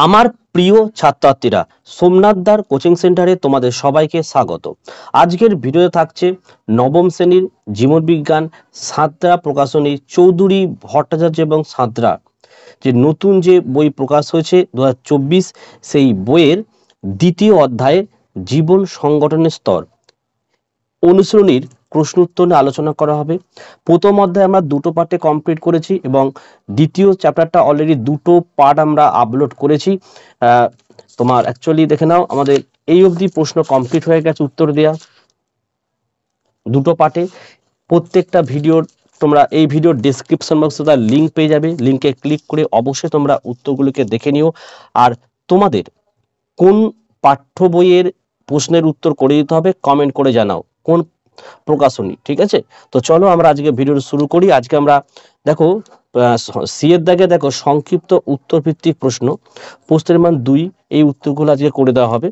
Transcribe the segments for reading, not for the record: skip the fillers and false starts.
আমার প্রিয় ছাত্রছাত্রীরা, সোমনাথদার কোচিং সেন্টারে তোমাদের সবাইকে স্বাগত। আজকের ভিডিওতে থাকছে নবম শ্রেণীর জীববিজ্ঞান সাঁতরা প্রকাশনী চৌধুরী ভট্টাচার্য এবং সাঁতরা যে নতুন যে বই প্রকাশ হয়েছে 2024, সেই বইয়ের দ্বিতীয় অধ্যায়ে জীবন সংগঠনের স্তর অনুশীলনীর প্রশ্ন উত্তর নিয়ে আলোচনা করা হবে। প্রথম অধ্যায়ে আমরা দুটো পার্টে কমপ্লিট করেছি এবং দ্বিতীয় চ্যাপ্টারটা অলরেডি দুটো পার্ট আমরা আপলোড করেছি। তোমার অ্যাকচুয়ালি দেখে নাও, আমাদের এই অবধি প্রশ্ন কমপ্লিট হয়ে গেছে, উত্তর দেয়া দুটো পার্টে। প্রত্যেকটা ভিডিওর তোমরা এই ভিডিওর ডেসক্রিপশন বক্সে তার লিঙ্ক পেয়ে যাবে, লিঙ্কে ক্লিক করে অবশ্যই তোমরা উত্তরগুলোকে দেখে নিও। আর তোমাদের কোন পাঠ্য বইয়ের প্রশ্নের উত্তর করে দিতে হবে কমেন্ট করে জানাও, কোন প্রকাশনী, ঠিক আছে? তো চলো আমরা আজকে ভিডিও শুরু করি। আজকে আমরা দেখো সি এর দাগে দেখো সংক্ষিপ্ত উত্তর ভিত্তিক প্রশ্ন, প্রশ্নের মান 2, এই উত্তরগুলো আজকে করে দেওয়া হবে।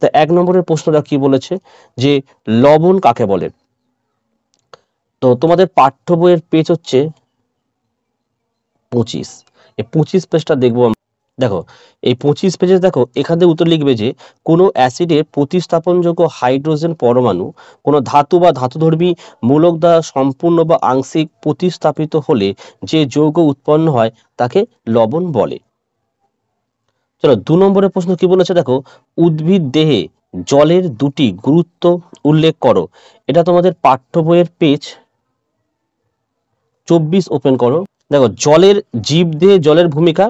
তা 1 নম্বরের প্রশ্নটা কি বলেছে যে লবণ কাকে বলে। তো তোমাদের পাঠ্য বইয়ের পেজ হচ্ছে 25, এই 25 পেজটা দেখবো। দেখো এই 25 পেজে দেখো এখানে উত্তর লিখবে যে কোনো অ্যাসিডের প্রতিস্থাপনযোগ্য হাইড্রোজেন পরমাণু কোনো ধাতু বা ধাতুধর্মী মূলক দ্বারা সম্পূর্ণ বা আংশিক প্রতিস্থাপিত হলে যে যৌগ উৎপন্ন হয় তাকে লবণ বলে। চলো 2 নম্বরের প্রশ্ন কি বলেছে দেখো, উদ্ভিদ দেহে জলের দুটি গুরুত্ব উল্লেখ করো। এটা তোমাদের পাঠ্য বইয়ের পেজ 24 ওপেন করো। দেখো জলের জীবদেহে জলের ভূমিকা।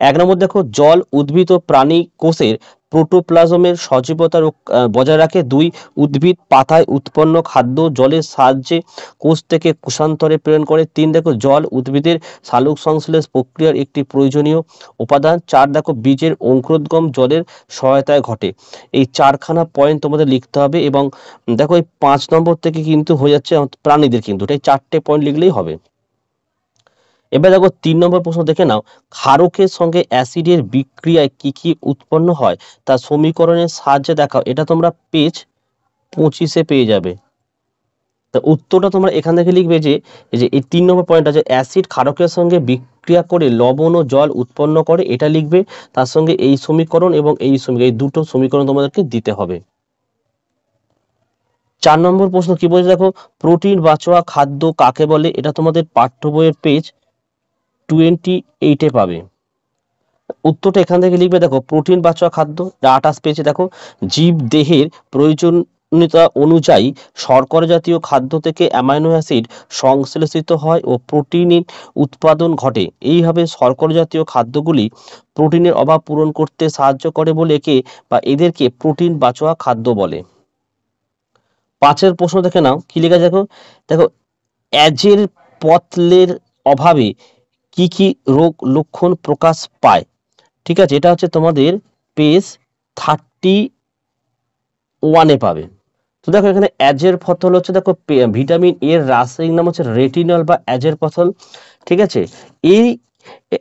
1 নম্বর দেখো জল উদ্ভিদ ও প্রাণী কোষের প্রোটোপ্লাজমের সজীবতা বজায় রাখে। 2 উদ্ভিদ পাতায় উৎপন্ন খাদ্য জলের সাহায্যে কোষ থেকে কোষান্তরে প্রেরণ করে। 3 দেখো জল উদ্ভিদের সালোক সংশ্লেষ প্রক্রিয়ার একটি প্রয়োজনীয় উপাদান। 4 দেখো বীজের অঙ্কুরোদ্গম জলের সহায়তায় ঘটে। এই 4খানা পয়েন্ট তোমাদের লিখতে হবে এবং দেখো এই 5 নম্বর থেকে কিন্তু হয়ে যাচ্ছে প্রাণীদের, কিন্তু এই 4টে পয়েন্ট লিখলেই হবে। এবার দেখো 3 নম্বর প্রশ্ন দেখে নাও, ক্ষারকের সঙ্গে অ্যাসিডের বিক্রিয়ায় কি কি উৎপন্ন হয় তা সমীকরণের সাহায্যে দেখাও। এটা তোমরা পেজ 25-এ পেয়ে যাবে। তা উত্তরটা তোমরা এখান থেকে লিখবে যে এই 3 নম্বর পয়েন্ট আছে, অ্যাসিড ক্ষারকের সঙ্গে বিক্রিয়া করে লবণ ও জল উৎপন্ন করে, এটা লিখবে। তার সঙ্গে এই সমীকরণ এবং এই সমীকরণ, এই দুটো সমীকরণ তোমাদেরকে দিতে হবে। 4 নম্বর প্রশ্ন কি বলছে দেখো, প্রোটিন বাঁচোয়া খাদ্য কাকে বলে। এটা তোমাদের পাঠ্য বইয়ের পেজ 28-এ পাবে। উত্তরটা এখান থেকে লিখবে। দেখো প্রোটিন বাঁচোয়া খাদ্য 28 পেজে দেখো, জীব দেহের প্রয়োজনীয়তা অনুযায়ী শর্করা জাতীয় খাদ্য থেকে অ্যামাইনো অ্যাসিড সংশ্লেষিত হয় ও প্রোটিনের উৎপাদন ঘটে। এইভাবে শর্করা জাতীয় খাদ্যগুলি প্রোটিনের অভাব পূরণ করতে সাহায্য করে বলে এদেরকে প্রোটিন বাঁচোয়া খাদ্য বলে। 5-এর প্রশ্ন দেখে নাও কি লেখা দেখো, দেখো অ্যাজের পতলের অভাবে কি কি রোগ লক্ষণ প্রকাশ পায়। ঠিক আছে, এটা হচ্ছে তোমাদের পেজ 31-এ পাবে। তো দেখো এখানে অ্যাজের ফসল হচ্ছে দেখো ভিটামিন এর রাসায়নিক নাম হচ্ছে রেটিনল বা অ্যাজের ফসল। ঠিক আছে, এই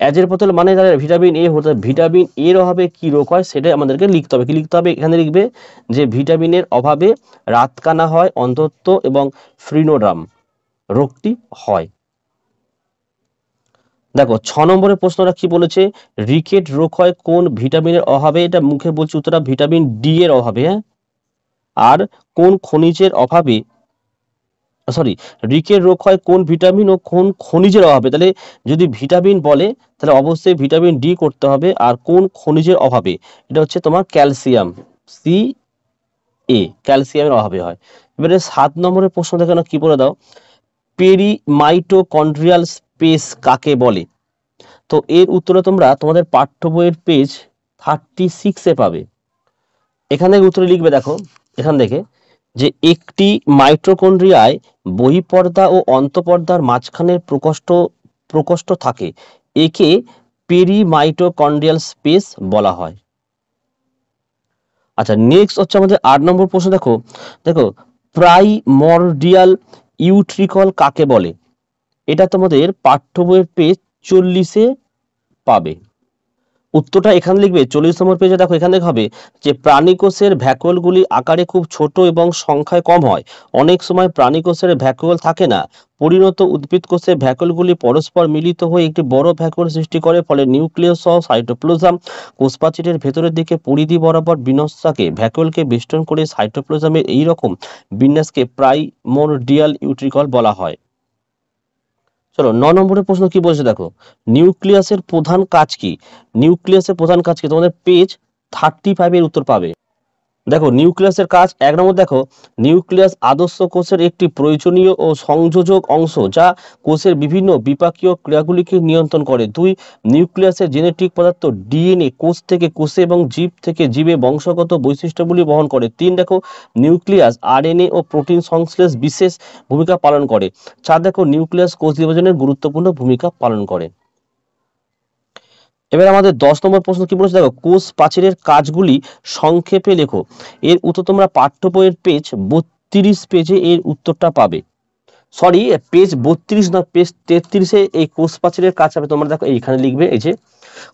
অ্যাজের ফসল মানে ভিটামিন এ হতে, ভিটামিন এর অভাবে কি রোগ হয় সেটাই আমাদেরকে লিখতে হবে। কি লিখতে হবে এখানে লিখবে যে ভিটামিনের অভাবে রাতকানা হয়, অন্ধত্ব এবং ফ্রিনোড্রাম রোগটি হয়। দেখো 6 নম্বরের প্রশ্নটা কি বলেছে, রিকেট রোগ হয় কোন ভিটামিনের অভাবে। এটা মুখে বলছি উত্তরটা ভিটামিন ডি এর অভাবে। হ্যাঁ, আর কোন খনিজের অভাবে, সরি, রিকেট রোগ হয় কোন ভিটামিন ও কোন খনিজের অভাবে। তাহলে যদি ভিটামিন বলে তাহলে অবশ্যই ভিটামিন ডি করতে হবে। আর কোন খনিজের অভাবে, এটা হচ্ছে তোমার ক্যালসিয়াম, সি এ, ক্যালসিয়ামের অভাবে হয়। এবারে 7 নম্বরের প্রশ্ন দেখে না কি বলে দাও, পেরিমাইটোকন্ড্রিয়াল স্পেস কাকে বলে। তো এর উত্তরে তোমরা তোমাদের পাঠ্য বইয়ের পেজ 36-এ পাবে। এখানে উত্তরে লিখবে দেখো এখান থেকে যে একটি মাইটোকন্ড্রিয়ায় বহিঃপর্দা ও অন্তঃপর্দার মাঝখানের প্রকোষ্ঠ থাকে, একে পেরিমাইটোকন্ড্রিয়াল স্পেস বলা হয়। আচ্ছা, নেক্সট হচ্ছে আমাদের 8 নম্বর প্রশ্ন। দেখো দেখো প্রাইমর্ডিয়াল ইউট্রিকল কাকে বলে। এটা তোমাদের পাঠ্য বইয়ের পেজ 40-এ পাবে। উত্তরটা এখানে লিখবে 40 নম্বর পেজে। দেখো এখানে হবে যে প্রাণীকোষের ভ্যাকুয়ালগুলি আকারে খুব ছোট এবং সংখ্যায় কম হয়। অনেক সময় প্রাণীকোষের ভ্যাকুয়াল থাকে না। পরিণত উদ্ভিদ কোষের ভ্যাকুয়ালগুলি পরস্পর মিলিত হয়ে একটি বড় ভ্যাকুয়াল সৃষ্টি করে, ফলে নিউক্লিয়াস সহ সাইটোপ্লাজম কোষপ্রাচীরের ভেতরের দিকে পরিধি বরাবর বিন্যাসকে ভ্যাকুয়ালকে বেষ্টন করে সাইটোপ্লাজমের এই রকম বিন্যাসকে প্রাইমোরডিয়াল ইউট্রিকল বলা হয়। চলো 9 নম্বরের প্রশ্ন কি বলছে দেখো, নিউক্লিয়াসের প্রধান কাজ কি? নিউক্লিয়াসের প্রধান কাজ কি? তোমাদের পেজ 35 এর উত্তর পাবে। দেখো নিউক্লিয়াসের কাজ, 1 নম্বর দেখো, নিউক্লিয়াস আদর্শ কোষের একটি প্রয়োজনীয় ও সংযোজক অংশ যা কোষের বিভিন্ন বিপাকীয় ক্রিয়াগুলিকে নিয়ন্ত্রণ করে। 2, নিউক্লিয়াসের জেনেটিক পদার্থ ডিএনএ কোষ থেকে কোষে এবং জীব থেকে জীবে বংশগত বৈশিষ্ট্যগুলি বহন করে। 3, দেখো নিউক্লিয়াস আরএনএ ও প্রোটিন সংশ্লেষ বিশেষ ভূমিকা পালন করে। 4, দেখো নিউক্লিয়াস কোষ বিভাজনের গুরুত্বপূর্ণ ভূমিকা পালন করে। এবার আমাদের 10 নম্বর প্রশ্ন কি বলেছে দেখো, কোষ প্রাচীরের কাজগুলি সংক্ষেপে লেখো। এর উত্তর তোমরা পাঠ্য বইয়ের পেজ 32 পেজে এর উত্তরটা পাবে। সরি, পেজ 32 না, পেজ 33-এ এই কোষ প্রাচীরের কাজ হবে। তোমরা দেখো এইখানে লিখবে, এই যে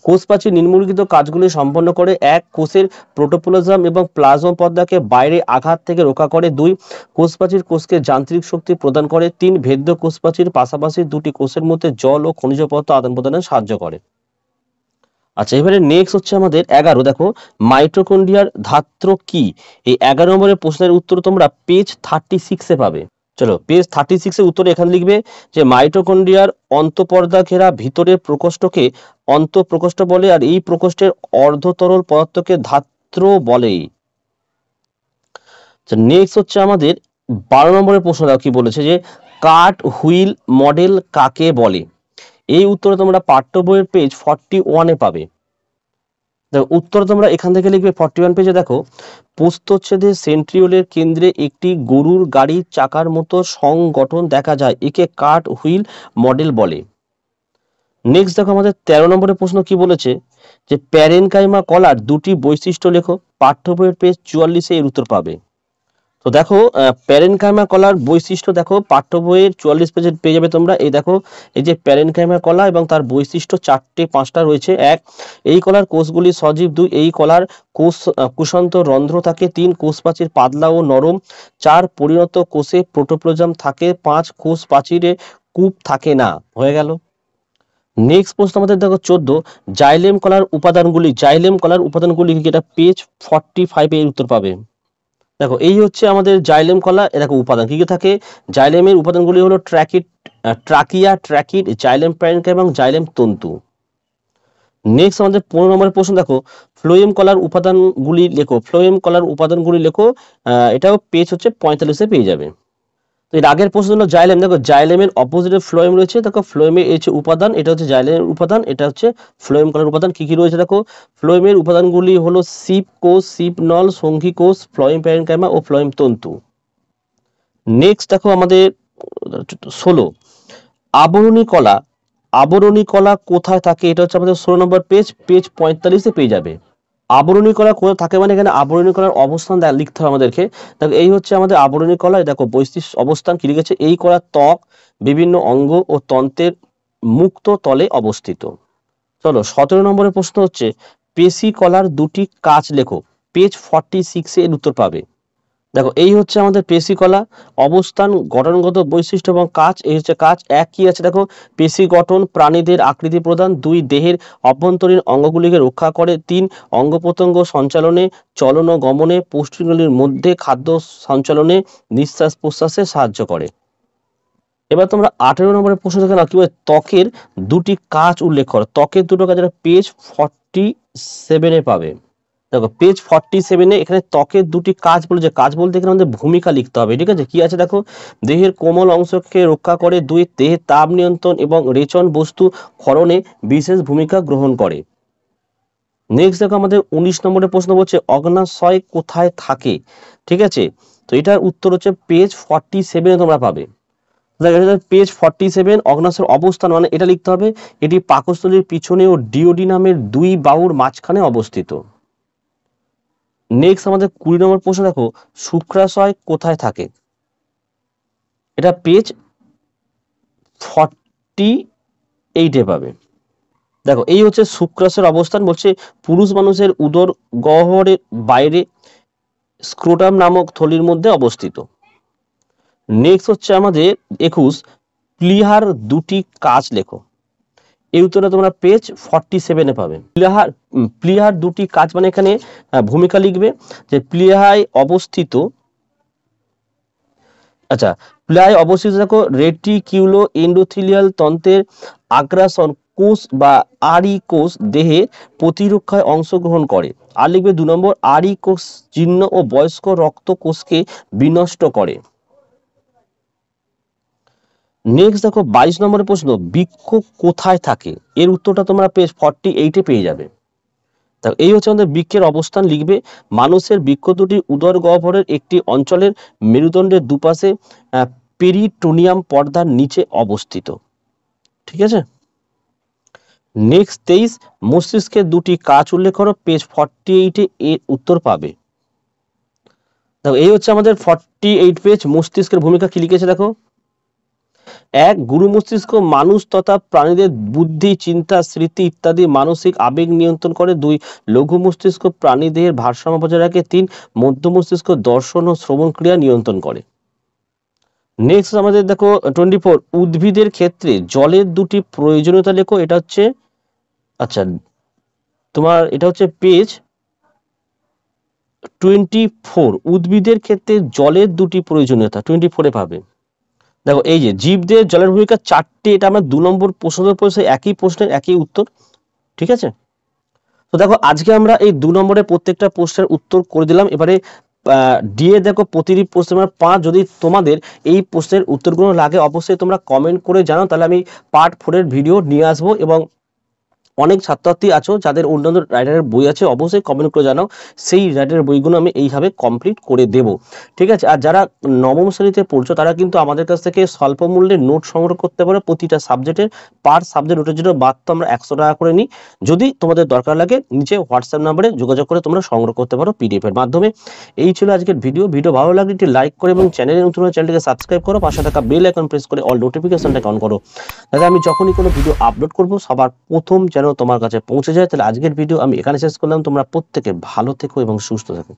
কোষ প্রাচীর নিম্নলিখিত কাজগুলি সম্পন্ন করে। 1, কোষের প্রোটোপ্লাজম এবং প্লাজম পর্দাকে বাইরে আঘাত থেকে রক্ষা করে। 2, কোষ প্রাচীর কোষকে যান্ত্রিক শক্তি প্রদান করে। 3, ভেদ্য কোষ প্রাচীর পাশাপাশি দুটি কোষের মধ্যে জল ও খনিজ পদার্থ আদান প্রদানে সাহায্য করে। আচ্ছা, এবারে নেক্সট হচ্ছে আমাদের 11, দেখো মাইটোকন্ড্রিয়ার ধাত্র কি? এই 11 নম্বরের প্রশ্নের উত্তর তোমরা পেজ 36-এ পাবে। চলো পেজ 36-এর উত্তরে এখানে লিখবে যে মাইটোকন্ড্রিয়ার অন্তঃপর্দা ঘেরা ভিতরের প্রকোষ্ঠকে অন্তঃপ্রকোষ্ঠ বলে, আর এই প্রকোষ্ঠের অর্ধতরল পদার্থকে ধাত্র বলে। নেক্সট হচ্ছে আমাদের 12 নম্বরের প্রশ্ন, দেখো কি বলেছে যে কার্ট হুইল মডেল কাকে বলে? এই উত্তরে তোমরা পাঠ্য বইয়ের পেজ 41-এ পাবে। দেখো উত্তর তোমরা এখান থেকে লিখবে 41 পেজে। দেখো প্রস্থচ্ছেদে সেন্ট্রিওলের কেন্দ্রে একটি গরুর গাড়ির চাকার মতো সংগঠন দেখা যায়, একে কার্ট হুইল মডেল বলে। নেক্সট দেখো আমাদের 13 নম্বরের প্রশ্ন কি বলেছে যে প্যারেনকাইমা কলার দুটি বৈশিষ্ট্য লেখো। পাঠ্য বইয়ের পেজ 44-এ এর উত্তর পাবে। তো দেখো প্যারেনকাইমা কলার বৈশিষ্ট্য দেখো পাঠ্য বইয়ের 44 পেজে পেয়ে যাবে তোমরা। এই দেখো এই যে প্যারেনকাইমা কলা এবং তার বৈশিষ্ট্য 4-5টা রয়েছে। 1, এই কলার কোষগুলি সজীব। 2, এই কলার কোষান্তর রন্ধ্র থাকে। 3, কোষ প্রাচীর পাতলা ও নরম। 4, পরিণত কোষে প্রোটোপ্লাজম থাকে। 5, কোষ প্রাচীরে কূপ থাকে না। হয়ে গেল। নেক্সট প্রশ্ন আমাদের দেখো 14, জাইলেম কলার উপাদানগুলি কি? এটা পেজ 45 এর উত্তর পাবে। দেখো এই হচ্ছে আমাদের জাইলেম কলা। দেখো উপাদান কি কি থাকে। জাইলেমের উপাদানগুলি হলো ট্রাকিয়া, ট্র্যাকিড, জাইলেম প্যারেনকাইমা এবং জাইলেম তন্তু। নেক্সট আমাদের 15 নম্বরের প্রশ্ন, দেখো ফ্লোয়েম কলার উপাদানগুলি লেখো। এটাও পেজ হচ্ছে 45-এ পেয়ে যাবে। তো এর আগের প্রশ্ন হলো জাইলেম। দেখো জাইলেমের অপোজিটে ফ্লোয়েম রয়েছে। দেখো ফ্লোয়েমে এই হচ্ছে উপাদান, এটা হচ্ছে জাইলেমের উপাদান, এটা হচ্ছে ফ্লোয়েম কলার উপাদান। কি কি রয়েছে দেখো, ফ্লোয়েমের উপাদানগুলি হলো সিপ কোষ, সিপ নল, সঙ্ঘী কোষ, ফ্লোয়েম প্যারেনকাইমা ও ফ্লোয়েম তন্তু। নেক্সট দেখো আমাদের 16, আবরণী কলা কোথায় থাকে? এটা হচ্ছে আমাদের 16 নম্বর পেজ 45-এ পেয়ে যাবে। আবরণী কলা কোথায় থাকে মানে এখানে আবরণী কলার অবস্থান লিখতে হবে আমাদেরকে। দেখো এই হচ্ছে আমাদের আবরণী কলা। দেখো বৈশিষ্ট্য অবস্থান কি লিখেছে, এই কলার ত্বক, বিভিন্ন অঙ্গ ও তন্ত্রের মুক্ত তলে অবস্থিত। চলো 17 নম্বরের প্রশ্ন হচ্ছে পেশি কলার দুটি কাজ লেখো। পেজ 46-এ এর উত্তর পাবে। দেখো এই হচ্ছে আমাদের পেশি কলা, অবস্থান, গঠনগত বৈশিষ্ট্য এবং কাজ। এই হচ্ছে কাজ। 1 কি আছে দেখো, পেশি গঠন, প্রাণীদের আকৃতি প্রদান। 2, দেহের অভ্যন্তরীণ অঙ্গগুলিকে রক্ষা করে। 3, অঙ্গ প্রত্যঙ্গ সঞ্চালনে, চলন ও গমনে, পুষ্টিগুলির মধ্যে খাদ্য সঞ্চালনে, নিঃশ্বাস প্রশ্বাসে সাহায্য করে। এবার তোমরা 18 নম্বরের প্রশ্ন দেখে নাও কি বলে, ত্বকের দুটি কাজ উল্লেখ করো। ত্বকের দুটো কাজ এটা পেজ 47-এ পাবে। দেখো পেজ 47-এ এখানে ত্বকের দুটি কাজ বলেছে। কাজ বলতে এখানে আমাদের ভূমিকা লিখতে হবে, ঠিক আছে। কি আছে দেখো, দেহের কোমল অংশকে রক্ষা করে। 2, দেহের তাপ নিয়ন্ত্রণ এবং রেচন বস্তু ক্ষরণে বিশেষ ভূমিকা গ্রহণ করে। নেক্সট দেখো আমাদের 19 নম্বরের প্রশ্ন বলছে অগ্নাশয় কোথায় থাকে? ঠিক আছে, তো এটার উত্তর হচ্ছে পেজ 47-এ তোমরা পাবে। পেজ 47, অগ্নাশয়ের অবস্থান মানে এটা লিখতে হবে, এটি পাকস্থলীর পিছনে ও ডিওডিনামের 2 বাহুর মাঝখানে অবস্থিত। নেক্সট আমাদের 20 নম্বর প্রশ্ন, দেখো শুক্রাশয় কোথায় থাকে? এটা পেজ 48-এ পাবে। দেখো এই হচ্ছে শুক্রাশয়ের অবস্থান, বলছে পুরুষ মানুষের উদর গহ্বরের বাইরে স্ক্রোটাম নামক থলির মধ্যে অবস্থিত। নেক্সট হচ্ছে আমাদের 21, প্লিহার দুটি কাজ লেখো। এই উত্তরটা তোমরা পেজ 47-এ পাবে। প্লিহার দুটি কাজ মানে এখানে ভূমিকা লিখবে যে প্লিহায় অবস্থিত, আচ্ছা প্লিহায় অবস্থিত দেখো রেটিকিউলো এন্ডোথেলিয়াল তন্ত্রের আগ্রাসন কোষ বা আরি কোষ দেহে প্রতিরক্ষায় অংশগ্রহণ করে। আর লিখবে 2 নম্বর, আরি কোষ জীর্ণ ও বয়স্ক রক্ত কোষকে বিনষ্ট করে। নেক্সট দেখো 22 নম্বরের প্রশ্ন, বৃক্ক কোথায় থাকে? এর উত্তরটা তোমরা পেজ 48-এ পেয়ে যাবে। দেখো এই হচ্ছে আমাদের বৃক্কের অবস্থান, লিখবে মানুষের বৃক্ক দুটি উদর গহ্বরের একটি অঞ্চলের মেরুদণ্ডের দুপাশে পেরিটোনিয়াম পর্দার নিচে অবস্থিত। ঠিক আছে। নেক্সট 23, মস্তিষ্কের দুটি কাজ উল্লেখ করো। পেজ 48-এ এর উত্তর পাবে। দেখো এই হচ্ছে আমাদের 48 পেজ। মস্তিষ্কের ভূমিকা কি লিখেছে দেখো। 1, গুরু মস্তিষ্ক মানুষ তথা প্রাণীদের বুদ্ধি, চিন্তা, স্মৃতি ইত্যাদি মানসিক আবেগ নিয়ন্ত্রণ করে। 2, লঘু মস্তিষ্ক প্রাণীদেহের ভারসাম্য বজায় রাখে। 3, মধ্য মস্তিষ্ক দর্শন ও শ্রবণ ক্রিয়া নিয়ন্ত্রণ করে। নেক্সট আমাদের দেখো 24, উদ্ভিদের ক্ষেত্রে জলের দুটি প্রয়োজনীয়তা লেখো। এটা হচ্ছে আচ্ছা তোমার এটা হচ্ছে পেজ 24, উদ্ভিদের ক্ষেত্রে জলের দুটি প্রয়োজনীয়তা 24-এ পাবে। দেখো এই যে জীবদের জলের ভূমিকা 4টে, এটা আমরা 2 নম্বর প্রশ্নের পড়েছি, একই প্রশ্নের একই উত্তর। ঠিক আছে। তো দেখো আজকে আমরা এই 2 নম্বরের প্রত্যেকটা প্রশ্নের উত্তর করে দিলাম। এবারে ডিএ দেখো প্রতিটি প্রশ্ন 5, যদি তোমাদের এই প্রশ্নের উত্তরগুলো লাগে অবশ্যই তোমরা কমেন্ট করে জানাও, তাহলে আমি পার্ট 4 এর ভিডিও নিয়ে আসবো। এবং অনেক ছাত্রছাত্রী আছো যাদের অন্যান্য রাইটারের বই আছে, অবশ্যই কমেন্ট করে জানাও, সেই রাইটারের বইগুলো আমি এইভাবে কমপ্লিট করে দেব। ঠিক আছে। আর যারা নবম শ্রেণীতে পড়ছো তারা কিন্তু আমাদের কাছ থেকে স্বল্প মূল্যে নোট সংগ্রহ করতে পারো। প্রতিটা সাবজেক্টের পার সাবজেক্ট নোটের জন্য মাত্র আমরা 100 টাকা করে নিই। যদি তোমাদের দরকার লাগে নিচে হোয়াটসঅ্যাপ নাম্বারে যোগাযোগ করে তোমরা সংগ্রহ করতে পারো পিডিএফ এর মাধ্যমে। এই ছিল আজকের ভিডিও ভালো লাগলে একটি লাইক করে এবং চ্যানেলে নতুন হলে চ্যানেলটিকে সাবস্ক্রাইব করো, পাশে থাকা বেল আইকন প্রেস করে অল নোটিফিকেশনটাকে অন করো, তাহলে আমি যখনই কোনো ভিডিও আপলোড করব সবার প্রথম যেন তোমার কাছে পৌঁছে যায়। তাহলে আজকের ভিডিও আমি এখানে শেষ করলাম। তোমরা প্রত্যেকে ভালো থেকো এবং সুস্থ থেকো।